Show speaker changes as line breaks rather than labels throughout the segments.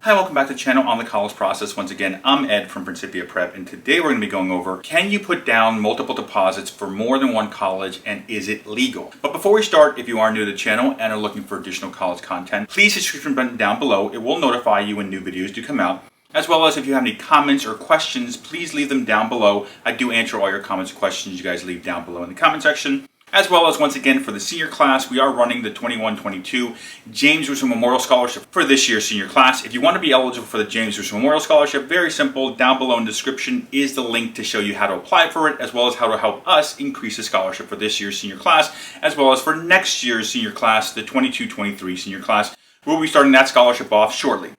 Hi, welcome back to the channel on the college process. Once again, I'm Ed from Principia Prep, and today we're going to be going over, can you put down multiple deposits for more than one college, and is it legal? But before we start, if you are new to the channel and are looking for additional college content, please hit the subscription button down below. It will notify you when new videos do come out. As well as if you have any comments or questions, please leave them down below. I do answer all your comments and questions you guys leave down below in the comment section. As well as, once again, for the senior class, we are running the 21-22 James Russo Memorial Scholarship for this year's senior class. If you want to be eligible for the James Russo Memorial Scholarship, very simple. Down below in the description is the link to show you how to apply for it, as well as how to help us increase the scholarship for this year's senior class, as well as for next year's senior class, the 22-23 senior class. We'll be starting that scholarship off shortly.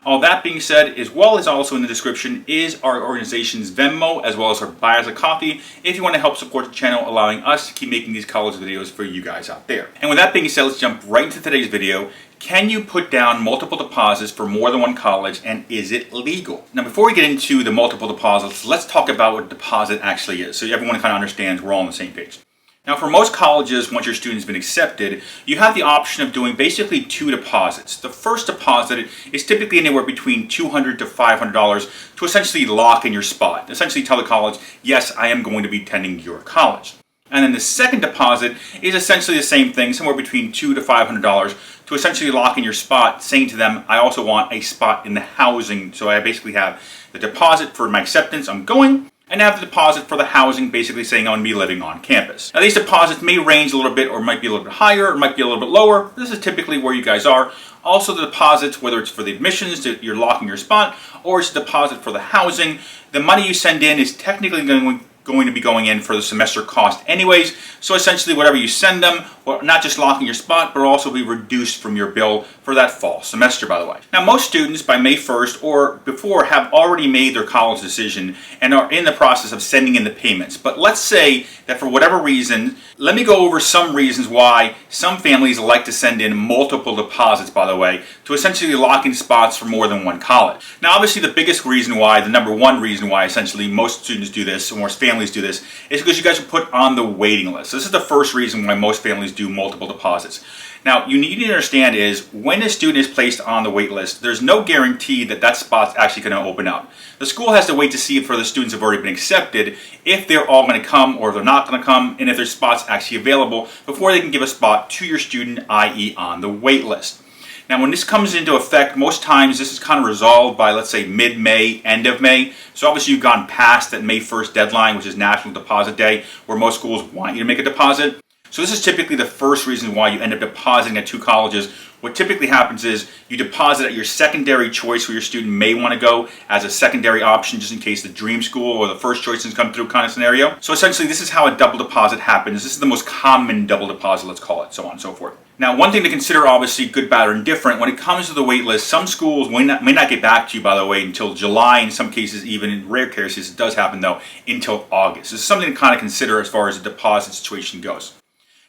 All that being said, as well as also in the description is our organization's Venmo, as well as our Buy Us a Coffee, if you want to help support the channel, allowing us to keep making these college videos for you guys out there. And with that being said, let's jump right into today's video. Can you put down multiple deposits for more than one college, and is it legal? Now, before we get into the multiple deposits, let's talk about what a deposit actually is, so everyone kind of understands we're all on the same page. Now, for most colleges, once your student's been accepted, you have the option of doing basically two deposits. The first deposit is typically anywhere between $200 to $500 to essentially lock in your spot. Essentially tell the college, yes, I am going to be attending your college. And then the second deposit is essentially the same thing, somewhere between $200 to $500 to essentially lock in your spot, saying to them, I also want a spot in the housing. So I basically have the deposit for my acceptance, I'm going, and have the deposit for the housing, basically saying I'm going to be living on campus. Now, these deposits may range a little bit, or might be a little bit higher, or might be a little bit lower. This is typically where you guys are. Also, the deposits, whether it's for the admissions, that you're locking your spot, or it's a deposit for the housing, the money you send in is technically going to be going in for the semester cost anyways. So essentially, whatever you send them, well, not just locking your spot, but also be reduced from your bill for that fall semester, by the way. Now, most students by May 1st or before have already made their college decision and are in the process of sending in the payments. But let's say that for whatever reason, let me go over some reasons why some families like to send in multiple deposits, by the way, to essentially lock in spots for more than one college. Now, obviously, the biggest reason why, the number one reason why essentially most students do this, or most families do this, is because you guys are put on the waiting list. So this is the first reason why most families do multiple deposits. Now, you need to understand is when a student is placed on the wait list, there's no guarantee that that spot's actually going to open up. The school has to wait to see if for the students have already been accepted, if they're all going to come or if they're not going to come, and if there's spots actually available before they can give a spot to your student, i.e. on the wait list. Now, when this comes into effect, most times this is kind of resolved by, let's say, mid-May, end of May. So obviously you've gone past that May 1st deadline, which is National Deposit Day, where most schools want you to make a deposit. So this is typically the first reason why you end up depositing at two colleges. What typically happens is you deposit at your secondary choice where your student may want to go as a secondary option, just in case the dream school or the first choice doesn't come through kind of scenario. So essentially this is how a double deposit happens. This is the most common double deposit, let's call it, so on and so forth. Now, one thing to consider, obviously, good, bad, or indifferent, when it comes to the wait list, some schools may not get back to you, by the way, until July. In some cases, even in rare cases, it does happen, though, until August. This is something to kind of consider as far as the deposit situation goes.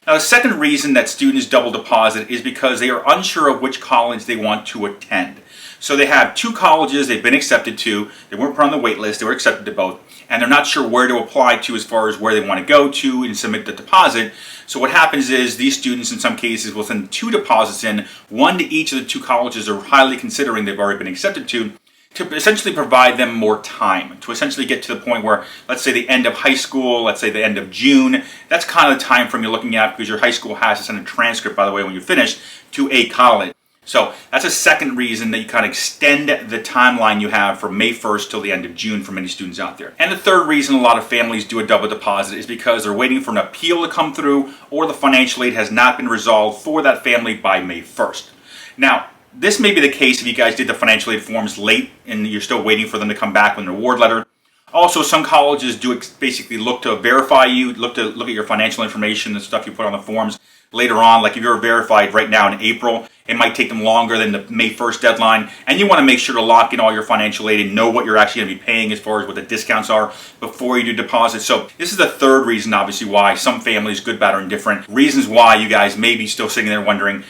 Now, the second reason that students double deposit is because they are unsure of which college they want to attend. So they have two colleges they've been accepted to, they weren't put on the wait list, they were accepted to both, and they're not sure where to apply to as far as where they want to go to and submit the deposit. So what happens is these students in some cases will send two deposits in, one to each of the two colleges they're highly considering they've already been accepted to essentially provide them more time, to essentially get to the point where, let's say the end of high school, let's say the end of June, that's kind of the time frame you're looking at because your high school has to send a transcript, by the way, when you finish to a college. So that's a second reason that you kind of extend the timeline you have from May 1st till the end of June for many students out there. And the third reason a lot of families do a double deposit is because they're waiting for an appeal to come through or the financial aid has not been resolved for that family by May 1st. Now, this may be the case if you guys did the financial aid forms late and you're still waiting for them to come back with an award letter. Also, some colleges do basically look to verify you, look at your financial information, the stuff you put on the forms later on. Like if you're verified right now in April, it might take them longer than the May 1st deadline, and you want to make sure to lock in all your financial aid and know what you're actually going to be paying as far as what the discounts are before you do deposit. So this is the third reason, obviously, why some families, good, bad, or indifferent, reasons why you guys may be still sitting there wondering,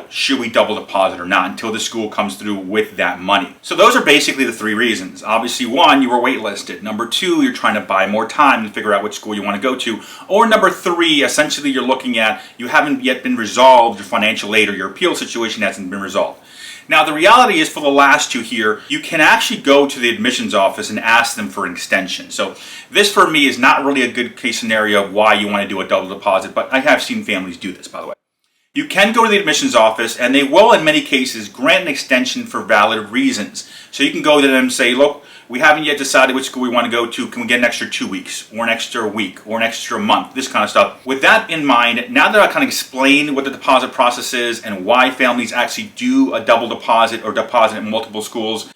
should we double deposit or not until the school comes through with that money. So those are basically the three reasons. Obviously, one, you were waitlisted. Number two, you're trying to buy more time to figure out which school you want to go to. Or number three, essentially you're looking at, you haven't yet been resolved, your financial aid or your appeal situation hasn't been resolved. Now, the reality is for the last two here, you can actually go to the admissions office and ask them for an extension. So this for me is not really a good case scenario of why you want to do a double deposit, but I have seen families do this, by the way. You can go to the admissions office and they will in many cases grant an extension for valid reasons. So you can go to them and say, look, we haven't yet decided which school we want to go to. Can we get an extra 2 weeks or an extra week or an extra month? This kind of stuff. With that in mind, now that I kind of explained what the deposit process is and why families actually do a double deposit or deposit in multiple schools,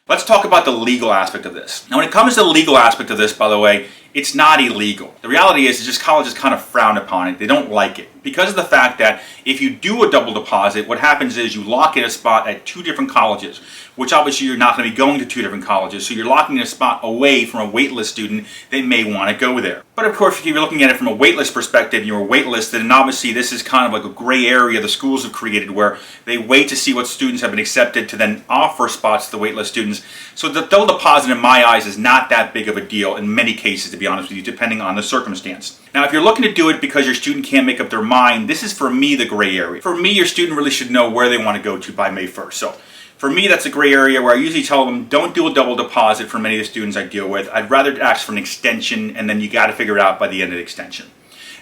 let's talk about the legal aspect of this. Now, when it comes to the legal aspect of this, by the way, it's not illegal. The reality is just colleges kind of frown upon it. They don't like it because of the fact that if you do a double deposit, what happens is you lock in a spot at 2 different colleges, which obviously you're not going to be going to 2 different colleges, so you're locking a spot away from a waitlist student that may want to go there. But of course, if you're looking at it from a waitlist perspective, you're waitlisted, and obviously this is kind of like a gray area the schools have created where they wait to see what students have been accepted to then offer spots to the waitlist students. So the double deposit in my eyes is not that big of a deal in many cases, to be honest with you, depending on the circumstance. Now, if you're looking to do it because your student can't make up their mind, this is for me the gray area. For me, your student really should know where they want to go to by May 1st. So for me, that's a gray area where I usually tell them, don't do a double deposit for many of the students I deal with. I'd rather ask for an extension, and then you got to figure it out by the end of the extension.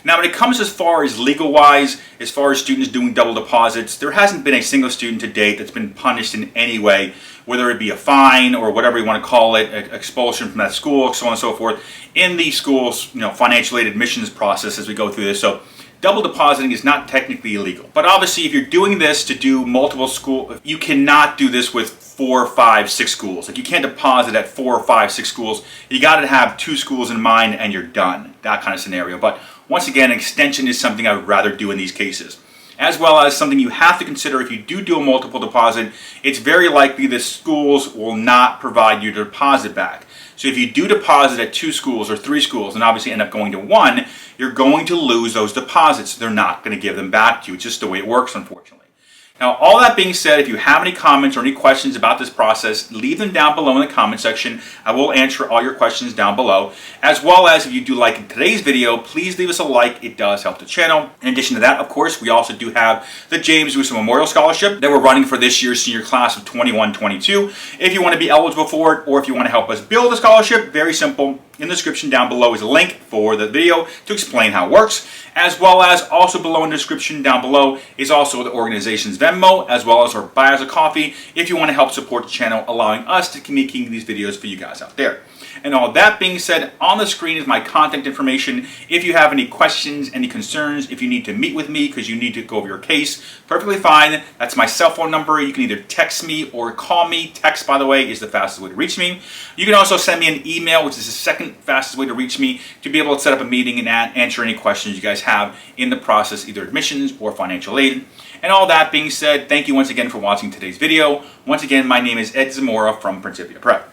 Now, when it comes as far as legal-wise, as far as students doing double deposits, there hasn't been a single student to date that's been punished in any way, whether it be a fine or whatever you want to call it, expulsion from that school, so on and so forth, in the school's financial aid admissions process as we go through this. So double depositing is not technically illegal. But obviously, if you're doing this to do multiple schools, you cannot do this with 4, 5, 6 schools. Like, you can't deposit at 4, 5, 6 schools. You got to have 2 schools in mind and you're done. That kind of scenario. But once again, an extension is something I would rather do in these cases. As well as something you have to consider if you do a multiple deposit, it's very likely the schools will not provide you the deposit back. So if you do deposit at 2 schools or 3 schools and obviously end up going to 1, you're going to lose those deposits. They're not going to give them back to you. It's just the way it works, unfortunately. Now, all that being said, if you have any comments or any questions about this process, leave them down below in the comment section. I will answer all your questions down below. As well as if you do like today's video, please leave us a like. It does help the channel. In addition to that, of course, we also do have the James Lewis Memorial Scholarship that we're running for this year's senior class of 21-22. If you want to be eligible for it or if you want to help us build a scholarship, very simple. In the description down below is a link for the video to explain how it works, as well as also below in the description down below is also the organization's Venmo, as well as our Buy Us a Coffee if you want to help support the channel, allowing us to keep making these videos for you guys out there. And all that being said, on the screen is my contact information. If you have any questions, any concerns, if you need to meet with me because you need to go over your case, perfectly fine. That's my cell phone number. You can either text me or call me. Text, by the way, is the fastest way to reach me. You can also send me an email, which is the second fastest way to reach me, to be able to set up a meeting and answer any questions you guys have in the process, either admissions or financial aid. And all that being said, thank you once again for watching today's video. Once again, my name is Ed Zamora from Principia Prep.